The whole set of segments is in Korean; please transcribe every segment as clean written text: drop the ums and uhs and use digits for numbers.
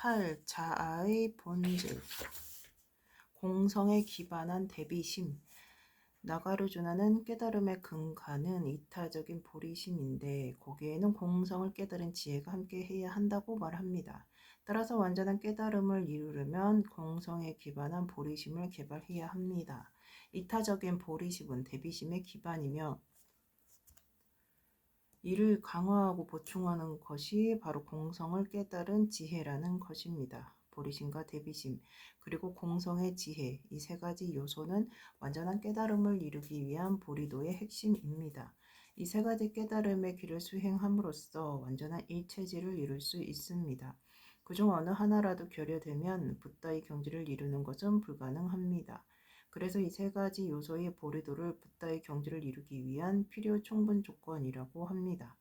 8. 자아의 본질. 공성에 기반한 대비심. 나가르주나는 깨달음의 근간은 이타적인 보리심인데 거기에는 공성을 깨달은 지혜가 함께해야 한다고 말합니다. 따라서 완전한 깨달음을 이루려면 공성에 기반한 보리심을 개발해야 합니다. 이타적인 보리심은 대비심의 기반이며 이를 강화하고 보충하는 것이 바로 공성을 깨달은 지혜라는 것입니다. 보리심과 대비심, 그리고 공성의 지혜, 이 세 가지 요소는 완전한 깨달음을 이루기 위한 보리도의 핵심입니다. 이 세 가지 깨달음의 길을 수행함으로써 완전한 일체지를 이룰 수 있습니다. 그중 어느 하나라도 결여되면 붓다의 경지를 이루는 것은 불가능합니다. 그래서 이 세 가지 요소의 보리도를 붓다의 경지를 이루기 위한 필요 충분 조건이라고 합니다.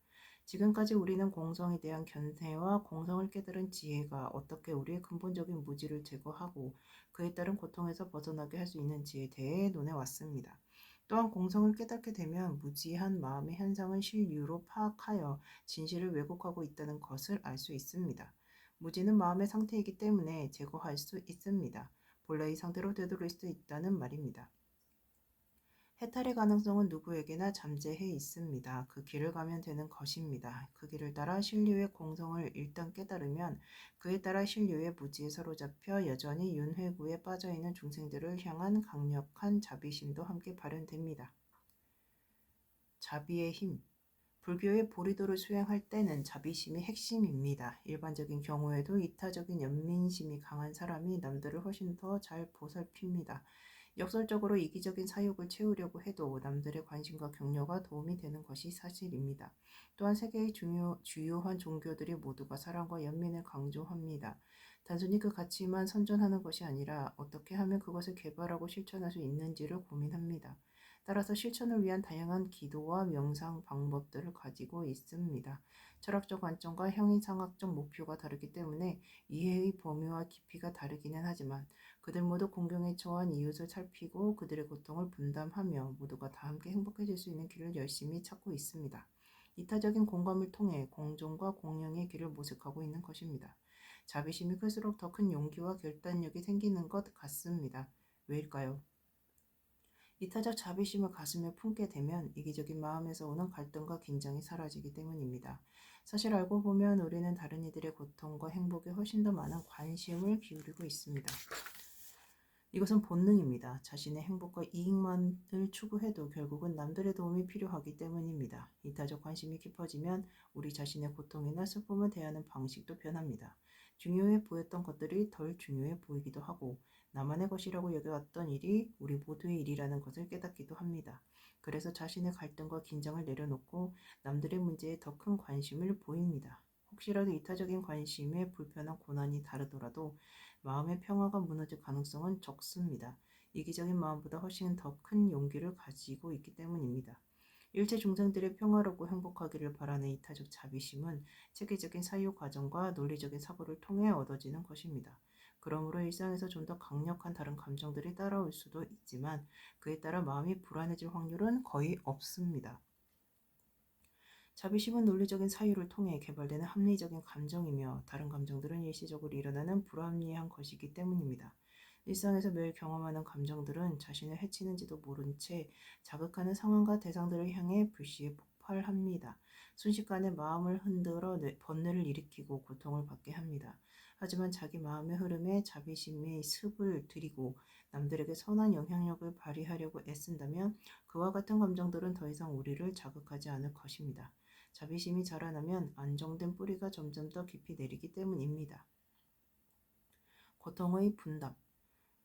지금까지 우리는 공성에 대한 견해와 공성을 깨달은 지혜가 어떻게 우리의 근본적인 무지를 제거하고 그에 따른 고통에서 벗어나게 할 수 있는지에 대해 논해왔습니다. 또한 공성을 깨닫게 되면 무지한 마음의 현상은 실유로 파악하여 진실을 왜곡하고 있다는 것을 알 수 있습니다. 무지는 마음의 상태이기 때문에 제거할 수 있습니다. 본래의 상태로 되돌릴 수 있다는 말입니다. 해탈의 가능성은 누구에게나 잠재해 있습니다. 그 길을 가면 되는 것입니다. 그 길을 따라 신류의 공성을 일단 깨달으면 그에 따라 신류의 무지에 사로잡혀 여전히 윤회구에 빠져있는 중생들을 향한 강력한 자비심도 함께 발현됩니다. 자비의 힘. 불교의 보리도를 수행할 때는 자비심이 핵심입니다. 일반적인 경우에도 이타적인 연민심이 강한 사람이 남들을 훨씬 더 잘 보살핍니다. 역설적으로 이기적인 사욕을 채우려고 해도 남들의 관심과 격려가 도움이 되는 것이 사실입니다. 또한 세계의 주요한 종교들이 모두가 사랑과 연민을 강조합니다. 단순히 그 가치만 선전하는 것이 아니라 어떻게 하면 그것을 개발하고 실천할 수 있는지를 고민합니다. 따라서 실천을 위한 다양한 기도와 명상 방법들을 가지고 있습니다. 철학적 관점과 형이상학적 목표가 다르기 때문에 이해의 범위와 깊이가 다르기는 하지만 그들 모두 공경에 처한 이웃을 살피고 그들의 고통을 분담하며 모두가 다 함께 행복해질 수 있는 길을 열심히 찾고 있습니다. 이타적인 공감을 통해 공존과 공영의 길을 모색하고 있는 것입니다. 자비심이 클수록 더 큰 용기와 결단력이 생기는 것 같습니다. 왜일까요? 이타적 자비심을 가슴에 품게 되면 이기적인 마음에서 오는 갈등과 긴장이 사라지기 때문입니다. 사실 알고 보면 우리는 다른 이들의 고통과 행복에 훨씬 더 많은 관심을 기울이고 있습니다. 이것은 본능입니다. 자신의 행복과 이익만을 추구해도 결국은 남들의 도움이 필요하기 때문입니다. 이타적 관심이 깊어지면 우리 자신의 고통이나 슬픔을 대하는 방식도 변합니다. 중요해 보였던 것들이 덜 중요해 보이기도 하고 나만의 것이라고 여겨왔던 일이 우리 모두의 일이라는 것을 깨닫기도 합니다. 그래서 자신의 갈등과 긴장을 내려놓고 남들의 문제에 더 큰 관심을 보입니다. 혹시라도 이타적인 관심에 불편한 고난이 다르더라도 마음의 평화가 무너질 가능성은 적습니다. 이기적인 마음보다 훨씬 더 큰 용기를 가지고 있기 때문입니다. 일체 중생들의 평화롭고 행복하기를 바라는 이타적 자비심은 체계적인 사유 과정과 논리적인 사고를 통해 얻어지는 것입니다. 그러므로 일상에서 좀 더 강력한 다른 감정들이 따라올 수도 있지만 그에 따라 마음이 불안해질 확률은 거의 없습니다. 자비심은 논리적인 사유를 통해 개발되는 합리적인 감정이며 다른 감정들은 일시적으로 일어나는 불합리한 것이기 때문입니다. 일상에서 매일 경험하는 감정들은 자신을 해치는지도 모른 채 자극하는 상황과 대상들을 향해 불시에 폭발합니다. 순식간에 마음을 흔들어 번뇌를 일으키고 고통을 받게 합니다. 하지만 자기 마음의 흐름에 자비심의 습을 들이고 남들에게 선한 영향력을 발휘하려고 애쓴다면 그와 같은 감정들은 더 이상 우리를 자극하지 않을 것입니다. 자비심이 자라나면 안정된 뿌리가 점점 더 깊이 내리기 때문입니다. 고통의 분담.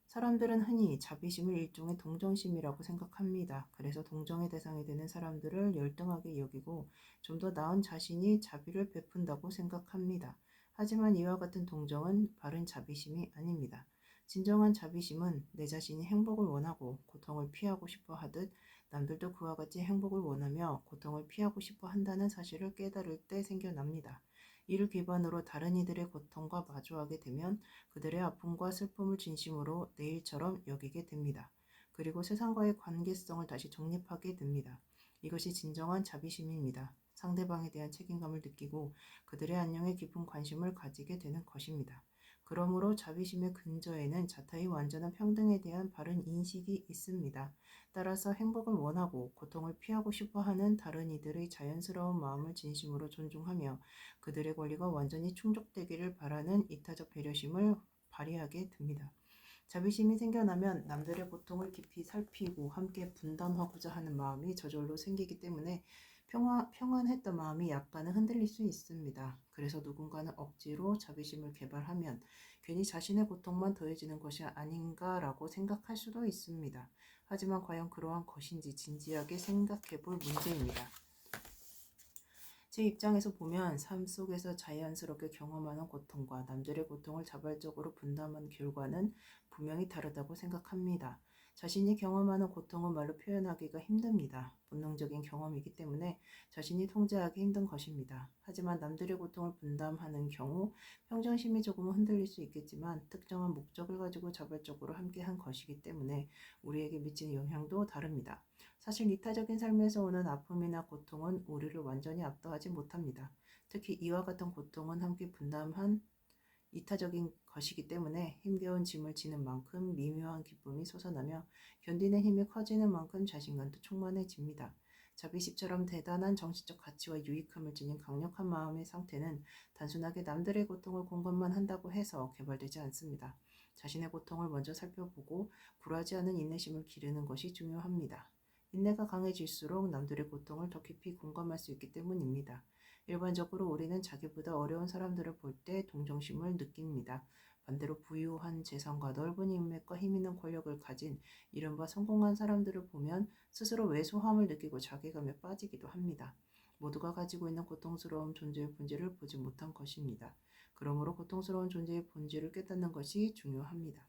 사람들은 흔히 자비심을 일종의 동정심이라고 생각합니다. 그래서 동정의 대상이 되는 사람들을 열등하게 여기고 좀 더 나은 자신이 자비를 베푼다고 생각합니다. 하지만 이와 같은 동정은 바른 자비심이 아닙니다. 진정한 자비심은 내 자신이 행복을 원하고 고통을 피하고 싶어 하듯 남들도 그와 같이 행복을 원하며 고통을 피하고 싶어 한다는 사실을 깨달을 때 생겨납니다. 이를 기반으로 다른 이들의 고통과 마주하게 되면 그들의 아픔과 슬픔을 진심으로 내 일처럼 여기게 됩니다. 그리고 세상과의 관계성을 다시 정립하게 됩니다. 이것이 진정한 자비심입니다. 상대방에 대한 책임감을 느끼고 그들의 안녕에 깊은 관심을 가지게 되는 것입니다. 그러므로 자비심의 근저에는 자타의 완전한 평등에 대한 바른 인식이 있습니다. 따라서 행복을 원하고 고통을 피하고 싶어 하는 다른 이들의 자연스러운 마음을 진심으로 존중하며 그들의 권리가 완전히 충족되기를 바라는 이타적 배려심을 발휘하게 됩니다. 자비심이 생겨나면 남들의 고통을 깊이 살피고 함께 분담하고자 하는 마음이 저절로 생기기 때문에 평안했던 마음이 약간은 흔들릴 수 있습니다. 그래서 누군가는 억지로 자비심을 개발하면 괜히 자신의 고통만 더해지는 것이 아닌가라고 생각할 수도 있습니다. 하지만 과연 그러한 것인지 진지하게 생각해 볼 문제입니다. 제 입장에서 보면 삶 속에서 자연스럽게 경험하는 고통과 남들의 고통을 자발적으로 분담한 결과는 분명히 다르다고 생각합니다. 자신이 경험하는 고통은 말로 표현하기가 힘듭니다. 본능적인 경험이기 때문에 자신이 통제하기 힘든 것입니다. 하지만 남들의 고통을 분담하는 경우 평정심이 조금은 흔들릴 수 있겠지만 특정한 목적을 가지고 자발적으로 함께한 것이기 때문에 우리에게 미치는 영향도 다릅니다. 사실 이타적인 삶에서 오는 아픔이나 고통은 우리를 완전히 압도하지 못합니다. 특히 이와 같은 고통은 함께 분담한 이타적인 것이기 때문에 힘겨운 짐을 지는 만큼 미묘한 기쁨이 솟아나며 견디는 힘이 커지는 만큼 자신감도 충만해집니다. 자비심처럼 대단한 정신적 가치와 유익함을 지닌 강력한 마음의 상태는 단순하게 남들의 고통을 공감만 한다고 해서 개발되지 않습니다. 자신의 고통을 먼저 살펴보고 굴하지 않은 인내심을 기르는 것이 중요합니다. 인내가 강해질수록 남들의 고통을 더 깊이 공감할 수 있기 때문입니다. 일반적으로 우리는 자기보다 어려운 사람들을 볼 때 동정심을 느낍니다. 반대로 부유한 재산과 넓은 인맥과 힘있는 권력을 가진 이른바 성공한 사람들을 보면 스스로 왜소함을 느끼고 자괴감에 빠지기도 합니다. 모두가 가지고 있는 고통스러운 존재의 본질을 보지 못한 것입니다. 그러므로 고통스러운 존재의 본질을 깨닫는 것이 중요합니다.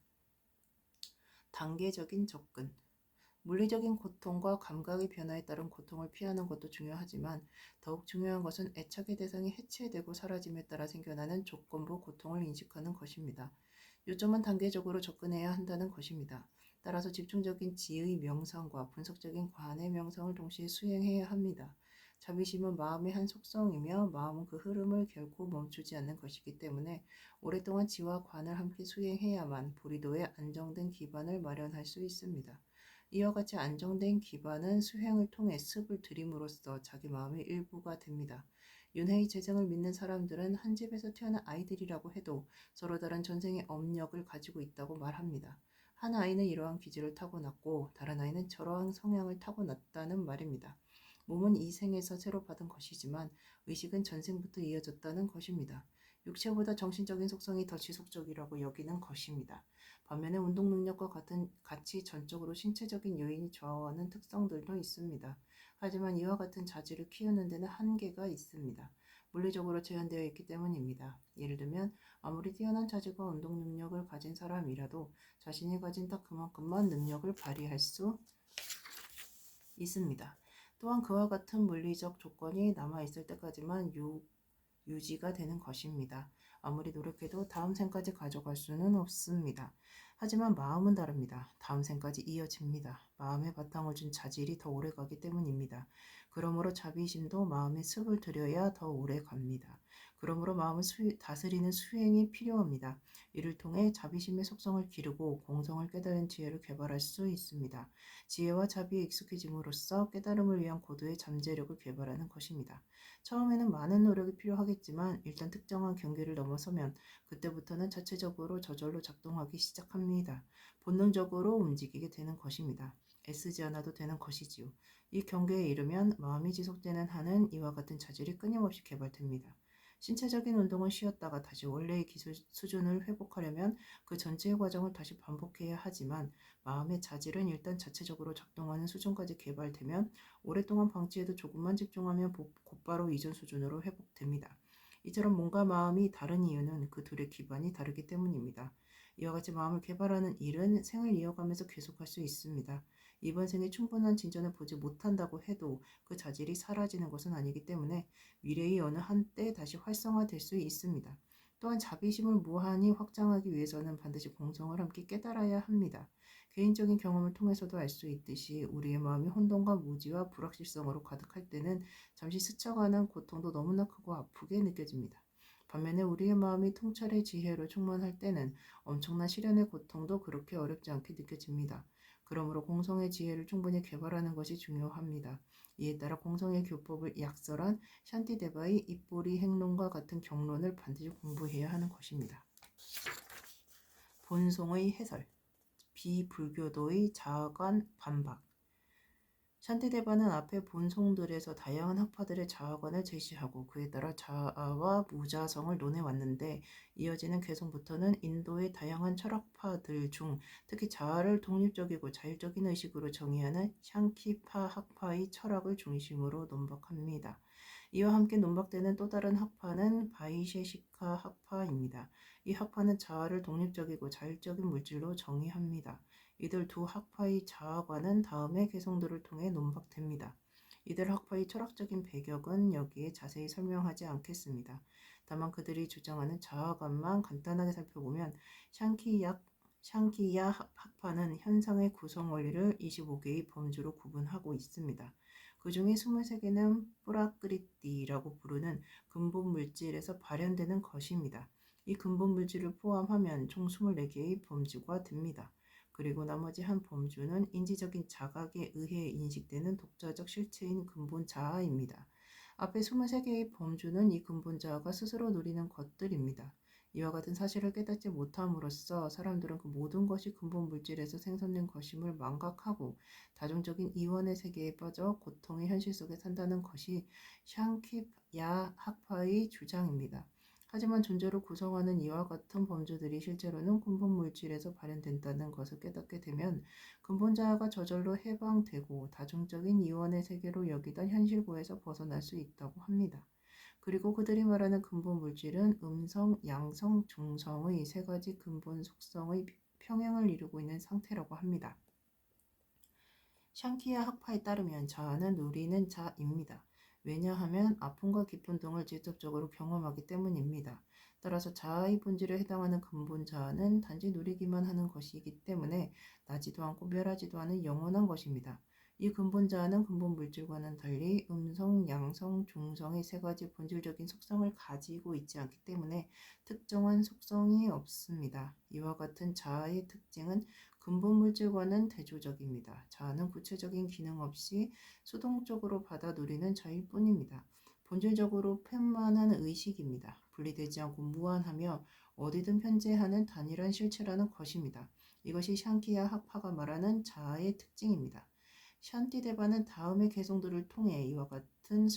단계적인 접근. 물리적인 고통과 감각의 변화에 따른 고통을 피하는 것도 중요하지만 더욱 중요한 것은 애착의 대상이 해체되고 사라짐에 따라 생겨나는 조건부 고통을 인식하는 것입니다. 요점은 단계적으로 접근해야 한다는 것입니다. 따라서 집중적인 지의 명상과 분석적인 관의 명상을 동시에 수행해야 합니다. 자비심은 마음의 한 속성이며 마음은 그 흐름을 결코 멈추지 않는 것이기 때문에 오랫동안 지와 관을 함께 수행해야만 불이도에 안정된 기반을 마련할 수 있습니다. 이와 같이 안정된 기반은 수행을 통해 습을 들임으로써 자기 마음의 일부가 됩니다. 윤회의 재생을 믿는 사람들은 한 집에서 태어난 아이들이라고 해도 서로 다른 전생의 업력을 가지고 있다고 말합니다. 한 아이는 이러한 기질을 타고났고 다른 아이는 저러한 성향을 타고났다는 말입니다. 몸은 이 생에서 새로 받은 것이지만 의식은 전생부터 이어졌다는 것입니다. 육체보다 정신적인 속성이 더 지속적이라고 여기는 것입니다. 반면에 운동 능력과 같이 전적으로 신체적인 요인이 좌우하는 특성들도 있습니다. 하지만 이와 같은 자질을 키우는 데는 한계가 있습니다. 물리적으로 제한되어 있기 때문입니다. 예를 들면 아무리 뛰어난 자질과 운동 능력을 가진 사람이라도 자신이 가진 딱 그만큼만 능력을 발휘할 수 있습니다. 또한 그와 같은 물리적 조건이 남아있을 때까지만 유지가 되는 것입니다. 아무리 노력해도 다음 생까지 가져갈 수는 없습니다. 하지만 마음은 다릅니다. 다음 생까지 이어집니다. 마음의 바탕을 준 자질이 더 오래 가기 때문입니다. 그러므로 자비심도 마음의 습을 들여야 더 오래 갑니다. 그러므로 마음을 다스리는 수행이 필요합니다. 이를 통해 자비심의 속성을 기르고 공성을 깨달은 지혜를 개발할 수 있습니다. 지혜와 자비에 익숙해짐으로써 깨달음을 위한 고도의 잠재력을 개발하는 것입니다. 처음에는 많은 노력이 필요하겠지만 일단 특정한 경계를 넘어서면 그때부터는 자체적으로 저절로 작동하기 시작합니다. 본능적으로 움직이게 되는 것입니다. 애쓰지 않아도 되는 것이지요. 이 경계에 이르면 마음이 지속되는 한은 이와 같은 자질이 끊임없이 개발됩니다. 신체적인 운동은 쉬었다가 다시 원래의 기술 수준을 회복하려면 그 전체의 과정을 다시 반복해야 하지만 마음의 자질은 일단 자체적으로 작동하는 수준까지 개발되면 오랫동안 방치해도 조금만 집중하면 곧바로 이전 수준으로 회복됩니다. 이처럼 몸과 마음이 다른 이유는 그 둘의 기반이 다르기 때문입니다. 이와 같이 마음을 개발하는 일은 생을 이어가면서 계속할 수 있습니다. 이번 생에 충분한 진전을 보지 못한다고 해도 그 자질이 사라지는 것은 아니기 때문에 미래의 어느 한때 다시 활성화될 수 있습니다. 또한 자비심을 무한히 확장하기 위해서는 반드시 공성을 함께 깨달아야 합니다. 개인적인 경험을 통해서도 알 수 있듯이 우리의 마음이 혼돈과 무지와 불확실성으로 가득할 때는 잠시 스쳐가는 고통도 너무나 크고 아프게 느껴집니다. 반면에 우리의 마음이 통찰의 지혜로 충만할 때는 엄청난 시련의 고통도 그렇게 어렵지 않게 느껴집니다. 그러므로 공성의 지혜를 충분히 개발하는 것이 중요합니다. 이에 따라 공성의 교법을 약설한 샨티데바의 입보리 행론과 같은 경론을 반드시 공부해야 하는 것입니다. 본송의 해설, 비불교도의 자아관 반박. 샨티데바는 앞에 본송들에서 다양한 학파들의 자아관을 제시하고 그에 따라 자아와 무자성을 논해왔는데 이어지는 개성부터는 인도의 다양한 철학파들 중 특히 자아를 독립적이고 자율적인 의식으로 정의하는 샹키파 학파의 철학을 중심으로 논박합니다. 이와 함께 논박되는 또 다른 학파는 바이셰시카 학파입니다. 이 학파는 자아를 독립적이고 자율적인 물질로 정의합니다. 이들 두 학파의 자아관은 다음의 개성들을 통해 논박됩니다. 이들 학파의 철학적인 배경은 여기에 자세히 설명하지 않겠습니다. 다만 그들이 주장하는 자아관만 간단하게 살펴보면 샹키야 학파는 현상의 구성 원리를 25개의 범주로 구분하고 있습니다. 그 중에 23개는 뿌라크리띠라고 부르는 근본 물질에서 발현되는 것입니다. 이 근본 물질을 포함하면 총 24개의 범주가 됩니다. 그리고 나머지 한 범주는 인지적인 자각에 의해 인식되는 독자적 실체인 근본 자아입니다. 앞에 23개의 범주는 이 근본 자아가 스스로 누리는 것들입니다. 이와 같은 사실을 깨닫지 못함으로써 사람들은 그 모든 것이 근본 물질에서 생성된 것임을 망각하고 다중적인 이원의 세계에 빠져 고통의 현실 속에 산다는 것이 샹킵야 학파의 주장입니다. 하지만 존재를 구성하는 이와 같은 범주들이 실제로는 근본 물질에서 발현된다는 것을 깨닫게 되면 근본 자아가 저절로 해방되고 다중적인 이원의 세계로 여기던 현실고에서 벗어날 수 있다고 합니다. 그리고 그들이 말하는 근본 물질은 음성, 양성, 중성의 세 가지 근본 속성의 평행을 이루고 있는 상태라고 합니다. 샹키야 학파에 따르면 자아는 누리는 자입니다. 왜냐하면 아픔과 기쁨 등을 직접적으로 경험하기 때문입니다. 따라서 자아의 본질에 해당하는 근본 자아는 단지 누리기만 하는 것이기 때문에 나지도 않고 멸하지도 않은 영원한 것입니다. 이 근본 자아는 근본 물질과는 달리 음성, 양성, 중성의 세 가지 본질적인 속성을 가지고 있지 않기 때문에 특정한 속성이 없습니다. 이와 같은 자아의 특징은 근본 물질과는 대조적입니다. 자아는 구체적인 기능 없이 수동적으로 받아 누리는 자일 뿐입니다. 본질적으로 편만한 의식입니다. 분리되지 않고 무한하며 어디든 편재하는 단일한 실체라는 것입니다. 이것이 샹키야 학파가 말하는 자아의 특징입니다. 샨티데바는 다음의 개성들을 통해 이와 같은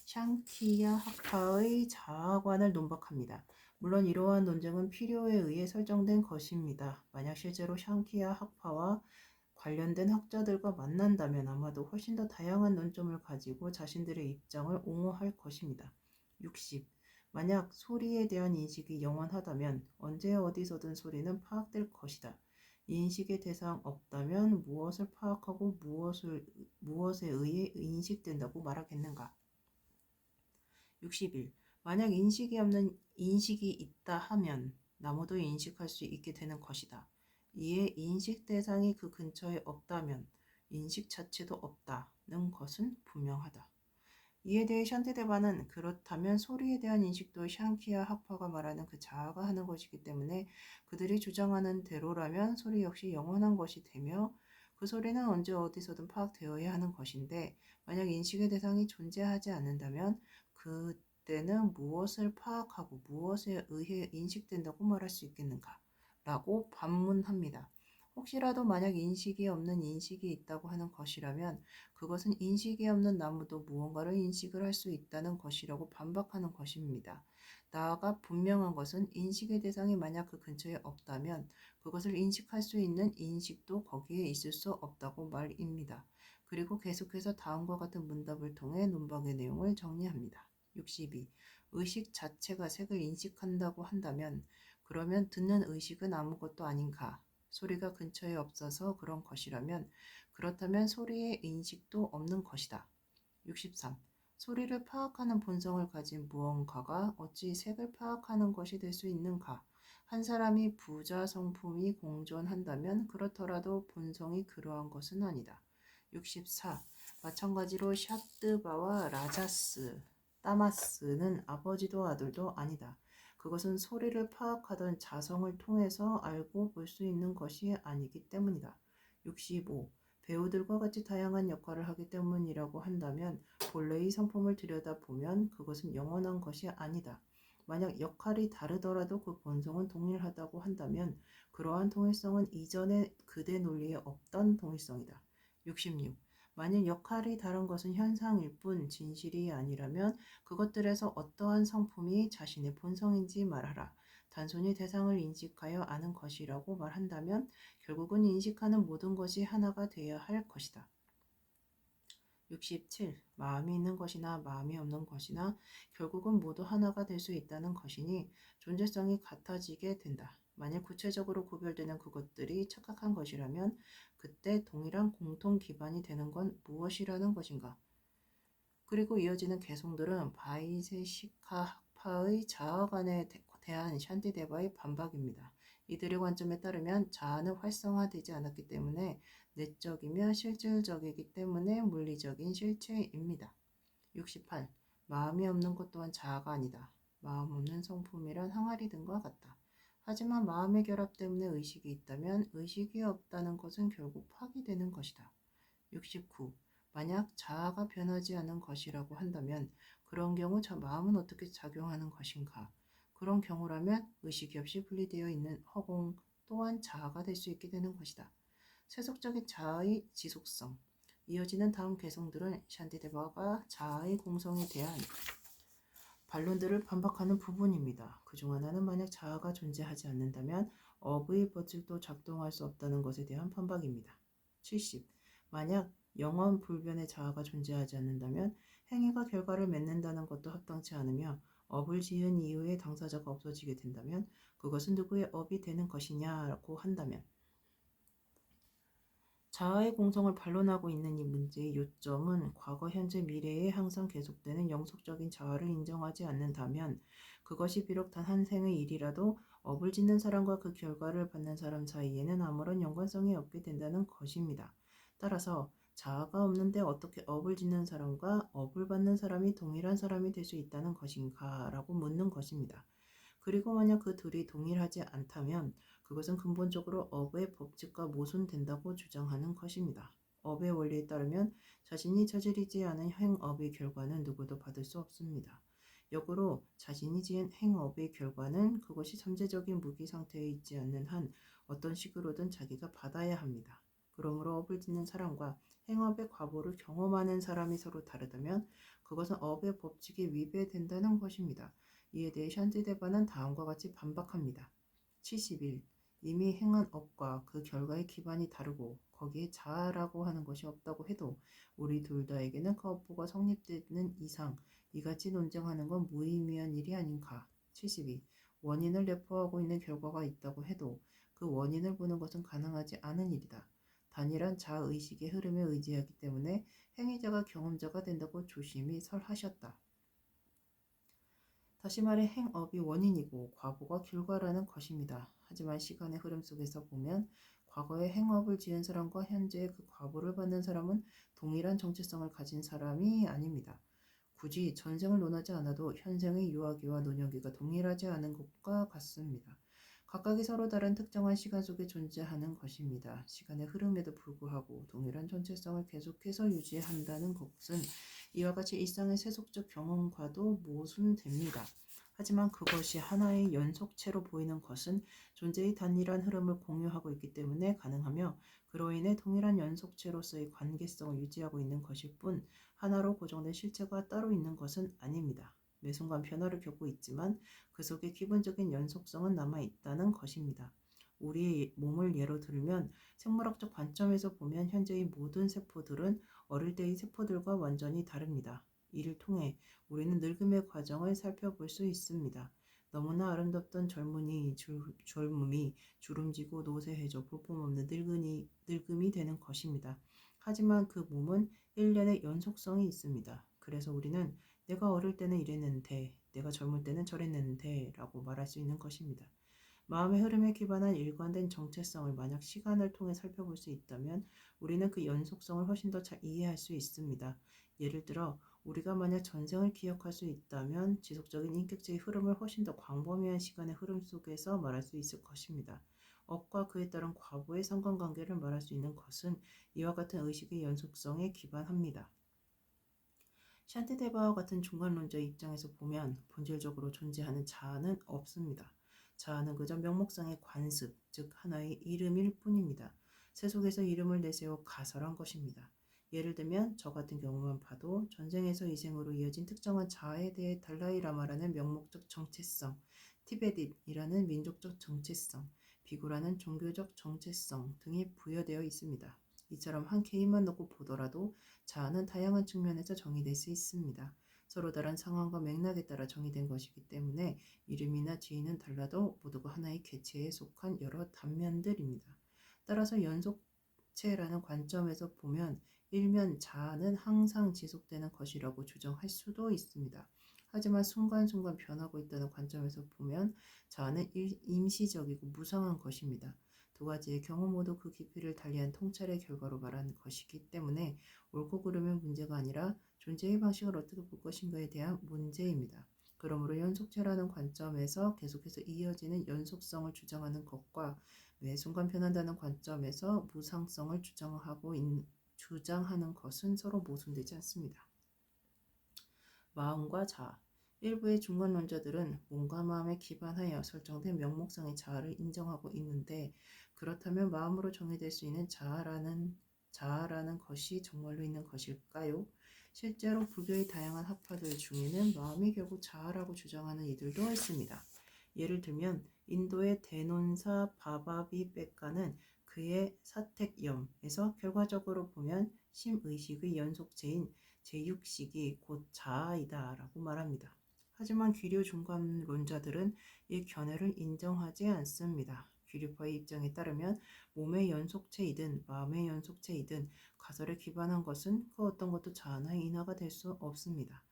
샹키야 학파의 자아관을 논박합니다. 물론 이러한 논쟁은 필요에 의해 설정된 것입니다. 만약 실제로 샹키야 학파와 관련된 학자들과 만난다면 아마도 훨씬 더 다양한 논점을 가지고 자신들의 입장을 옹호할 것입니다. 60. 만약 소리에 대한 인식이 영원하다면 언제 어디서든 소리는 파악될 것이다. 이 인식의 대상 없다면 무엇을 파악하고 무엇에 의해 인식된다고 말하겠는가? 61. 만약 인식이 없는 인식이 있다 하면 나무도 인식할 수 있게 되는 것이다. 이에 인식 대상이 그 근처에 없다면 인식 자체도 없다는 것은 분명하다. 이에 대해 샨티데바는 그렇다면 소리에 대한 인식도 샹키야 학파가 말하는 그 자아가 하는 것이기 때문에 그들이 주장하는 대로라면 소리 역시 영원한 것이 되며 그 소리는 언제 어디서든 파악되어야 하는 것인데 만약 인식의 대상이 존재하지 않는다면 그때는 무엇을 파악하고 무엇에 의해 인식된다고 말할 수 있겠는가? 라고 반문합니다. 혹시라도 만약 인식이 없는 인식이 있다고 하는 것이라면 그것은 인식이 없는 나무도 무언가를 인식을 할 수 있다는 것이라고 반박하는 것입니다. 나아가 분명한 것은 인식의 대상이 만약 그 근처에 없다면 그것을 인식할 수 있는 인식도 거기에 있을 수 없다고 말입니다. 그리고 계속해서 다음과 같은 문답을 통해 논박의 내용을 정리합니다. 62. 의식 자체가 색을 인식한다고 한다면 그러면 듣는 의식은 아무것도 아닌가? 소리가 근처에 없어서 그런 것이라면 그렇다면 소리의 인식도 없는 것이다. 63. 소리를 파악하는 본성을 가진 무언가가 어찌 색을 파악하는 것이 될 수 있는가? 한 사람이 부자 성품이 공존한다면 그렇더라도 본성이 그러한 것은 아니다. 64. 마찬가지로 샤뜨바와 라자스 따마스는 아버지도 아들도 아니다. 그것은 소리를 파악하던 자성을 통해서 알고 볼 수 있는 것이 아니기 때문이다. 65. 배우들과 같이 다양한 역할을 하기 때문이라고 한다면 본래의 성품을 들여다보면 그것은 영원한 것이 아니다. 만약 역할이 다르더라도 그 본성은 동일하다고 한다면 그러한 동일성은 이전의 그대 논리에 없던 동일성이다. 66. 만일 역할이 다른 것은 현상일 뿐 진실이 아니라면 그것들에서 어떠한 성품이 자신의 본성인지 말하라. 단순히 대상을 인식하여 아는 것이라고 말한다면 결국은 인식하는 모든 것이 하나가 되어야 할 것이다. 67. 마음이 있는 것이나 마음이 없는 것이나 결국은 모두 하나가 될 수 있다는 것이니 존재성이 같아지게 된다. 만일 구체적으로 구별되는 그것들이 착각한 것이라면 그때 동일한 공통 기반이 되는 건 무엇이라는 것인가? 그리고 이어지는 개송들은 바이세시카 학파의 자아관에 대한 샨티데바의 반박입니다. 이들의 관점에 따르면 자아는 활성화되지 않았기 때문에 내적이며 실질적이기 때문에 물리적인 실체입니다. 68. 마음이 없는 것 또한 자아가 아니다. 마음 없는 성품이란 항아리 등과 같다. 하지만 마음의 결합 때문에 의식이 있다면 의식이 없다는 것은 결국 파기되는 것이다. 69. 만약 자아가 변하지 않은 것이라고 한다면 그런 경우 저 마음은 어떻게 작용하는 것인가? 그런 경우라면 의식이 없이 분리되어 있는 허공 또한 자아가 될 수 있게 되는 것이다. 세속적인 자아의 지속성. 이어지는 다음 개성들은 샨티데바가 자아의 공성에 대한 반론들을 반박하는 부분입니다. 그중 하나는 만약 자아가 존재하지 않는다면 업의 법칙도 작동할 수 없다는 것에 대한 반박입니다. 70. 만약 영원 불변의 자아가 존재하지 않는다면 행위가 결과를 맺는다는 것도 합당치 않으며 업을 지은 이후에 당사자가 없어지게 된다면 그것은 누구의 업이 되는 것이냐고 한다면 자아의 공성을 반론하고 있는 이 문제의 요점은 과거, 현재, 미래에 항상 계속되는 영속적인 자아를 인정하지 않는다면 그것이 비록 단 한 생의 일이라도 업을 짓는 사람과 그 결과를 받는 사람 사이에는 아무런 연관성이 없게 된다는 것입니다. 따라서 자아가 없는데 어떻게 업을 짓는 사람과 업을 받는 사람이 동일한 사람이 될 수 있다는 것인가 라고 묻는 것입니다. 그리고 만약 그 둘이 동일하지 않다면 그것은 근본적으로 업의 법칙과 모순된다고 주장하는 것입니다. 업의 원리에 따르면 자신이 저지르지 않은 행업의 결과는 누구도 받을 수 없습니다. 역으로 자신이 지은 행업의 결과는 그것이 잠재적인 무기 상태에 있지 않는 한 어떤 식으로든 자기가 받아야 합니다. 그러므로 업을 짓는 사람과 행업의 과보를 경험하는 사람이 서로 다르다면 그것은 업의 법칙에 위배된다는 것입니다. 이에 대해 샨티데바는 다음과 같이 반박합니다. 71. 이미 행한 업과 그 결과의 기반이 다르고 거기에 자아라고 하는 것이 없다고 해도 우리 둘 다에게는 그 업보가 성립되는 이상 이같이 논쟁하는 건 무의미한 일이 아닌가. 72. 원인을 내포하고 있는 결과가 있다고 해도 그 원인을 보는 것은 가능하지 않은 일이다. 단일한 자의식의 흐름에 의지하기 때문에 행위자가 경험자가 된다고 조심히 설하셨다. 다시 말해 행업이 원인이고 과보가 결과라는 것입니다. 하지만 시간의 흐름 속에서 보면 과거에 행업을 지은 사람과 현재의 그 과보를 받는 사람은 동일한 정체성을 가진 사람이 아닙니다. 굳이 전생을 논하지 않아도 현생의 유아기와 노년기가 동일하지 않은 것과 같습니다. 각각이 서로 다른 특정한 시간 속에 존재하는 것입니다. 시간의 흐름에도 불구하고 동일한 정체성을 계속해서 유지한다는 것은 이와 같이 일상의 세속적 경험과도 모순됩니다. 하지만 그것이 하나의 연속체로 보이는 것은 존재의 단일한 흐름을 공유하고 있기 때문에 가능하며 그로 인해 동일한 연속체로서의 관계성을 유지하고 있는 것일 뿐 하나로 고정된 실체가 따로 있는 것은 아닙니다. 매 순간 변화를 겪고 있지만 그 속에 기본적인 연속성은 남아있다는 것입니다. 우리의 몸을 예로 들면 생물학적 관점에서 보면 현재의 모든 세포들은 어릴 때의 세포들과 완전히 다릅니다. 이를 통해 우리는 늙음의 과정을 살펴볼 수 있습니다. 너무나 아름답던 젊음이 주름지고 노쇠해져 볼품없는 늙음이 되는 것입니다. 하지만 그 몸은 일련의 연속성이 있습니다. 그래서 우리는 내가 어릴 때는 이랬는데, 내가 젊을 때는 저랬는데 라고 말할 수 있는 것입니다. 마음의 흐름에 기반한 일관된 정체성을 만약 시간을 통해 살펴볼 수 있다면 우리는 그 연속성을 훨씬 더 잘 이해할 수 있습니다. 예를 들어 우리가 만약 전생을 기억할 수 있다면 지속적인 인격체의 흐름을 훨씬 더 광범위한 시간의 흐름 속에서 말할 수 있을 것입니다. 업과 그에 따른 과거의 상관관계를 말할 수 있는 것은 이와 같은 의식의 연속성에 기반합니다. 샨티데바와 같은 중간론자의 입장에서 보면 본질적으로 존재하는 자아는 없습니다. 자아는 그저 명목상의 관습, 즉 하나의 이름일 뿐입니다. 세속에서 이름을 내세워 가설한 것입니다. 예를 들면 저 같은 경우만 봐도 전생에서 이생으로 이어진 특정한 자아에 대해 달라이라마라는 명목적 정체성, 티베릿이라는 민족적 정체성, 비구라는 종교적 정체성 등이 부여되어 있습니다. 이처럼 한 개인만 놓고 보더라도 자아는 다양한 측면에서 정의될 수 있습니다. 서로 다른 상황과 맥락에 따라 정의된 것이기 때문에 이름이나 지위는 달라도 모두가 하나의 객체에 속한 여러 단면들입니다. 따라서 연속체라는 관점에서 보면 일면 자아는 항상 지속되는 것이라고 주장할 수도 있습니다. 하지만 순간순간 변하고 있다는 관점에서 보면 자아는 임시적이고 무상한 것입니다. 두 가지의 경우 모두 그 깊이를 달리한 통찰의 결과로 말하는 것이기 때문에 옳고 그름의 문제가 아니라 존재의 방식을 어떻게 볼 것인가에 대한 문제입니다. 그러므로 연속체라는 관점에서 계속해서 이어지는 연속성을 주장하는 것과 매 순간 변한다는 관점에서 무상성을 주장하는 것은 서로 모순되지 않습니다. 마음과 자아. 일부의 중간론자들은 몸과 마음에 기반하여 설정된 명목상의 자아를 인정하고 있는데 그렇다면 마음으로 정의될 수 있는 자아라는 것이 정말로 있는 것일까요? 실제로 불교의 다양한 학파들 중에는 마음이 결국 자아라고 주장하는 이들도 있습니다. 예를 들면 인도의 대논사 바바비 빽가는 그의 사택염에서 결과적으로 보면 심의식의 연속체인 제6식이 곧 자아이다 라고 말합니다. 하지만 귀류 중간론자들은 이 견해를 인정하지 않습니다. 귀류파의 입장에 따르면 몸의 연속체이든 마음의 연속체이든 가설에 기반한 것은 그 어떤 것도 자아나 인하가 될 수 없습니다.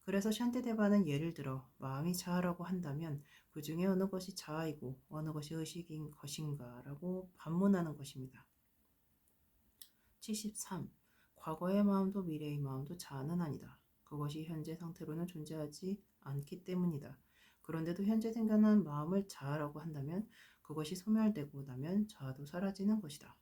그래서 샨티데바는 예를 들어 마음이 자아라고 한다면 그 중에 어느 것이 자아이고 어느 것이 의식인 것인가 라고 반문하는 것입니다. 73. 과거의 마음도 미래의 마음도 자아는 아니다. 그것이 현재 상태로는 존재하지 않기 때문이다. 그런데도 현재 생겨난 마음을 자아라고 한다면 그것이 소멸되고 나면 자아도 사라지는 것이다.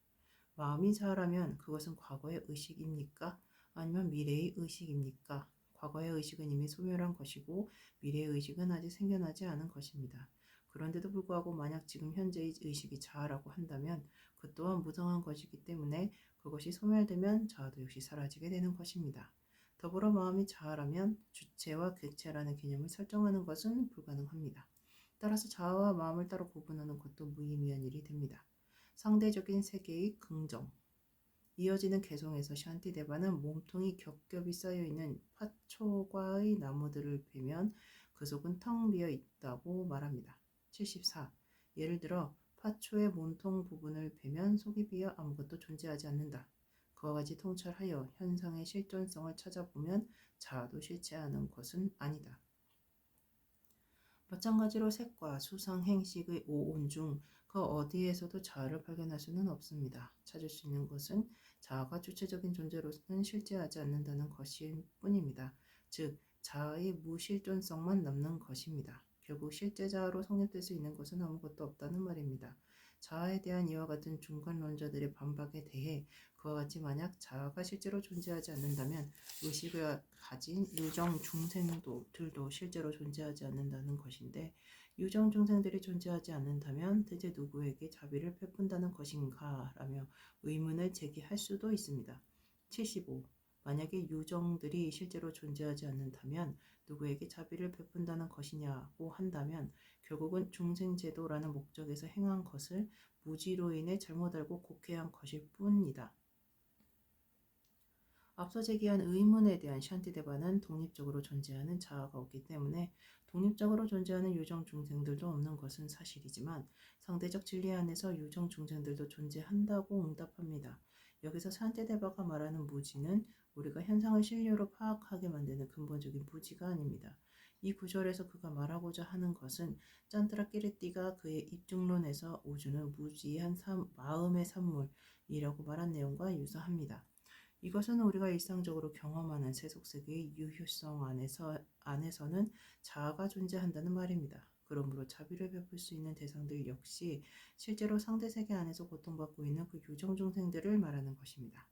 마음이 자아라면 그것은 과거의 의식입니까? 아니면 미래의 의식입니까? 과거의 의식은 이미 소멸한 것이고 미래의 의식은 아직 생겨나지 않은 것입니다. 그런데도 불구하고 만약 지금 현재의 의식이 자아라고 한다면 그 또한 무성한 것이기 때문에 그것이 소멸되면 자아도 역시 사라지게 되는 것입니다. 더불어 마음이 자아라면 주체와 객체라는 개념을 설정하는 것은 불가능합니다. 따라서 자아와 마음을 따로 구분하는 것도 무의미한 일이 됩니다. 상대적인 세계의 긍정. 이어지는 개성에서 샨티데바는 몸통이 겹겹이 쌓여있는 파초과의 나무들을 베면 그 속은 텅 비어 있다고 말합니다. 74. 예를 들어 파초의 몸통 부분을 베면 속이 비어 아무것도 존재하지 않는다. 그와 같이 통찰하여 현상의 실존성을 찾아보면 자아도 실체하는 것은 아니다. 마찬가지로 색과 수상, 행식의 오온 중 그 어디에서도 자아를 발견할 수는 없습니다. 찾을 수 있는 것은 자아가 주체적인 존재로서는 실제하지 않는다는 것일 뿐입니다. 즉, 자아의 무실존성만 남는 것입니다. 결국 실제 자아로 성립될 수 있는 것은 아무것도 없다는 말입니다. 자아에 대한 이와 같은 중간론자들의 반박에 대해 그와 같이 만약 자아가 실제로 존재하지 않는다면 의식을 가진 유정 중생들도 실제로 존재하지 않는다는 것인데 유정 중생들이 존재하지 않는다면 대체 누구에게 자비를 베푼다는 것인가 라며 의문을 제기할 수도 있습니다. 75. 만약에 유정들이 실제로 존재하지 않는다면 누구에게 자비를 베푼다는 것이냐고 한다면 결국은 중생제도라는 목적에서 행한 것을 무지로 인해 잘못 알고 곡해한 것일 뿐이다. 앞서 제기한 의문에 대한 샨티데바는 독립적으로 존재하는 자아가 없기 때문에 독립적으로 존재하는 유정 중생들도 없는 것은 사실이지만 상대적 진리 안에서 유정 중생들도 존재한다고 응답합니다. 여기서 샨티데바가 말하는 무지는 우리가 현상을 실료로 파악하게 만드는 근본적인 무지가 아닙니다. 이 구절에서 그가 말하고자 하는 것은 짠트라 끼리띠가 그의 입중론에서 우주는 무지한 마음의 산물이라고 말한 내용과 유사합니다. 이것은 우리가 일상적으로 경험하는 세속세계의 유효성 안에서는 자아가 존재한다는 말입니다. 그러므로 자비를 베풀 수 있는 대상들 역시 실제로 상대 세계 안에서 고통받고 있는 그 유정중생들을 말하는 것입니다.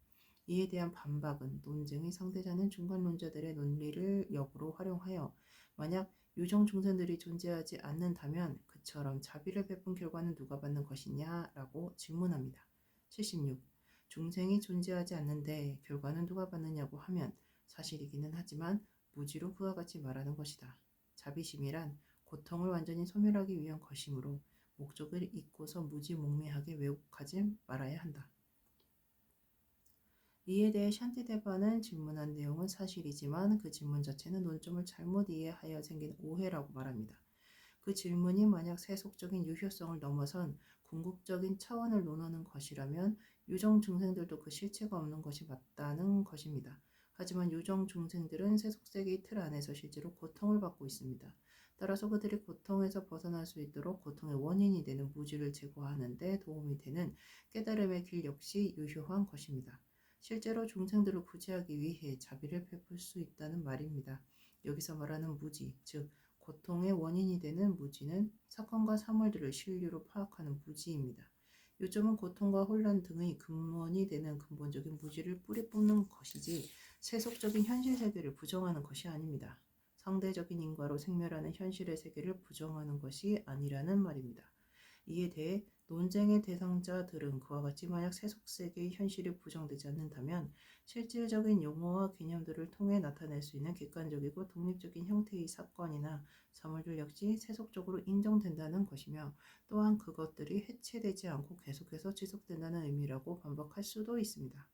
이에 대한 반박은 논쟁의 상대자는 중간론자들의 논리를 역으로 활용하여 만약 유정중생들이 존재하지 않는다면 그처럼 자비를 베푼 결과는 누가 받는 것이냐라고 질문합니다. 76. 중생이 존재하지 않는데 결과는 누가 받느냐고 하면 사실이기는 하지만 무지로 그와 같이 말하는 것이다. 자비심이란 고통을 완전히 소멸하기 위한 것이므로 목적을 잊고서 무지몽매하게 왜곡하지 말아야 한다. 이에 대해 샨티데바는 질문한 내용은 사실이지만 그 질문 자체는 논점을 잘못 이해하여 생긴 오해라고 말합니다. 그 질문이 만약 세속적인 유효성을 넘어선 궁극적인 차원을 논하는 것이라면 유정 중생들도 그 실체가 없는 것이 맞다는 것입니다. 하지만 유정 중생들은 세속세계의 틀 안에서 실제로 고통을 받고 있습니다. 따라서 그들이 고통에서 벗어날 수 있도록 고통의 원인이 되는 무지를 제거하는 데 도움이 되는 깨달음의 길 역시 유효한 것입니다. 실제로 중생들을 구제하기 위해 자비를 베풀 수 있다는 말입니다. 여기서 말하는 무지, 즉 고통의 원인이 되는 무지는 사건과 사물들을 실류로 파악하는 무지입니다. 요점은 고통과 혼란 등의 근원이 되는 근본적인 무지를 뿌리 뽑는 것이지 세속적인 현실 세계를 부정하는 것이 아닙니다. 상대적인 인과로 생멸하는 현실의 세계를 부정하는 것이 아니라는 말입니다. 이에 대해 논쟁의 대상자들은 그와 같이 만약 세속세계의 현실이 부정되지 않는다면 실질적인 용어와 개념들을 통해 나타낼 수 있는 객관적이고 독립적인 형태의 사건이나 사물들 역시 세속적으로 인정된다는 것이며 또한 그것들이 해체되지 않고 계속해서 지속된다는 의미라고 반박할 수도 있습니다.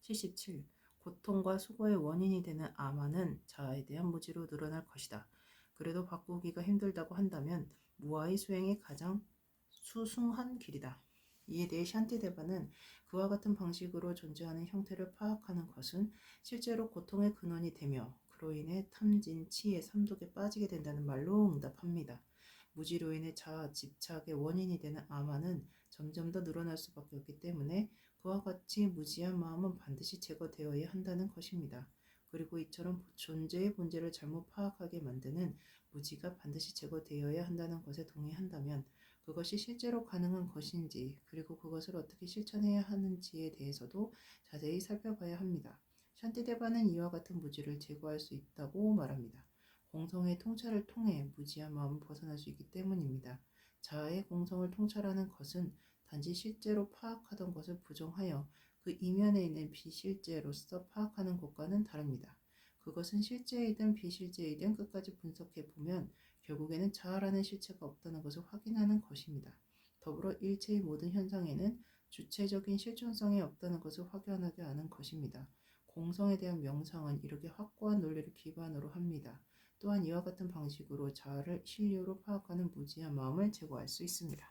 77. 고통과 수고의 원인이 되는 암화는 자아에 대한 무지로 늘어날 것이다. 그래도 바꾸기가 힘들다고 한다면 무아의 수행이 가장 수승한 길이다. 이에 대해 샨티데바는 그와 같은 방식으로 존재하는 형태를 파악하는 것은 실제로 고통의 근원이 되며 그로 인해 탐진, 치의 삼독에 빠지게 된다는 말로 응답합니다. 무지로 인해 자아, 집착의 원인이 되는 암화는 점점 더 늘어날 수밖에 없기 때문에 그와 같이 무지한 마음은 반드시 제거되어야 한다는 것입니다. 그리고 이처럼 존재의 본질을 잘못 파악하게 만드는 무지가 반드시 제거되어야 한다는 것에 동의한다면 그것이 실제로 가능한 것인지 그리고 그것을 어떻게 실천해야 하는지에 대해서도 자세히 살펴봐야 합니다. 샨티데바는 이와 같은 무지를 제거할 수 있다고 말합니다. 공성의 통찰을 통해 무지한 마음을 벗어날 수 있기 때문입니다. 자아의 공성을 통찰하는 것은 단지 실제로 파악하던 것을 부정하여 그 이면에 있는 비실제로서 파악하는 것과는 다릅니다. 그것은 실제이든 비실제이든 끝까지 분석해보면 결국에는 자아라는 실체가 없다는 것을 확인하는 것입니다. 더불어 일체의 모든 현상에는 주체적인 실존성이 없다는 것을 확연하게 아는 것입니다. 공성에 대한 명상은 이렇게 확고한 논리를 기반으로 합니다. 또한 이와 같은 방식으로 자아를 실료로 파악하는 무지한 마음을 제거할 수 있습니다.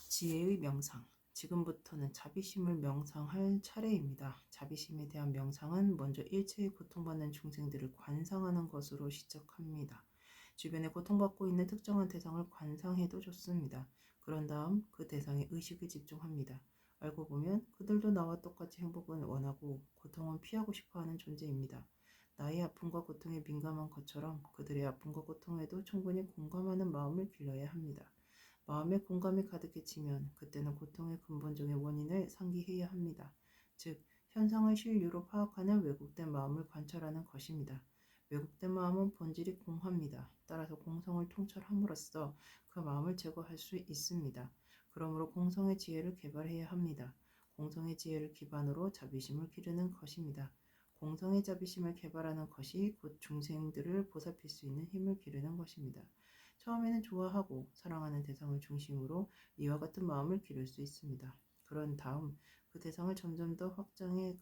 지혜의 명상. 지금부터는 자비심을 명상할 차례입니다. 자비심에 대한 명상은 먼저 일체의 고통받는 중생들을 관상하는 것으로 시작합니다. 주변에 고통받고 있는 특정한 대상을 관상해도 좋습니다. 그런 다음 그 대상에 의식을 집중합니다. 알고 보면 그들도 나와 똑같이 행복을 원하고 고통은 피하고 싶어하는 존재입니다. 나의 아픔과 고통에 민감한 것처럼 그들의 아픔과 고통에도 충분히 공감하는 마음을 길러야 합니다. 마음에 공감이 가득해지면 그때는 고통의 근본적인 원인을 상기해야 합니다. 즉, 현상을 실류로 파악하는 왜곡된 마음을 관찰하는 것입니다. 왜곡된 마음은 본질이 공합니다. 따라서 공성을 통찰함으로써 그 마음을 제거할 수 있습니다. 그러므로 공성의 지혜를 개발해야 합니다. 공성의 지혜를 기반으로 자비심을 기르는 것입니다. 공성의 자비심을 개발하는 것이 곧 중생들을 보살필 수 있는 힘을 기르는 것입니다. 처음에는 좋아하고 사랑하는 대상을 중심으로 이와 같은 마음을 기를 수 있습니다. 그런 다음 그 대상을 점점 더 확장해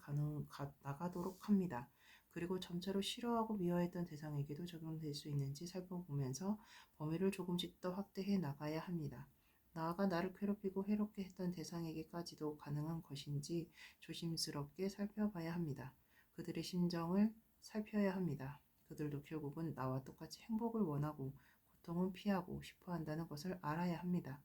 나가도록 합니다. 그리고 점차로 싫어하고 미워했던 대상에게도 적용될 수 있는지 살펴보면서 범위를 조금씩 더 확대해 나가야 합니다. 나아가 나를 괴롭히고 해롭게 했던 대상에게까지도 가능한 것인지 조심스럽게 살펴봐야 합니다. 그들의 심정을 살펴야 합니다. 그들도 결국은 나와 똑같이 행복을 원하고 고통은 피하고 싶어 한다는 것을 알아야 합니다.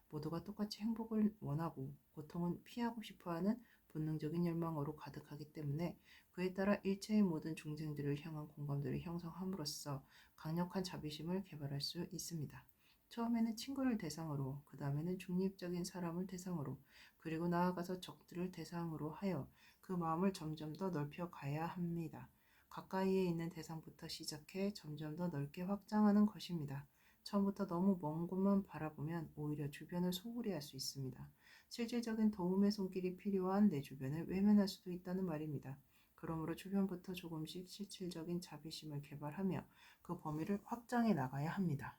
모두가 똑같이 행복을 원하고 고통은 피하고 싶어하는 본능적인 열망으로 가득하기 때문에 그에 따라 일체의 모든 중생들을 향한 공감대를 형성함으로써 강력한 자비심을 개발할 수 있습니다. 처음에는 친구를 대상으로, 그 다음에는 중립적인 사람을 대상으로, 그리고 나아가서 적들을 대상으로 하여 그 마음을 점점 더 넓혀 가야 합니다. 가까이에 있는 대상부터 시작해 점점 더 넓게 확장하는 것입니다. 처음부터 너무 먼 곳만 바라보면 오히려 주변을 소홀히 할 수 있습니다. 실질적인 도움의 손길이 필요한 내 주변을 외면할 수도 있다는 말입니다. 그러므로 주변부터 조금씩 실질적인 자비심을 개발하며 그 범위를 확장해 나가야 합니다.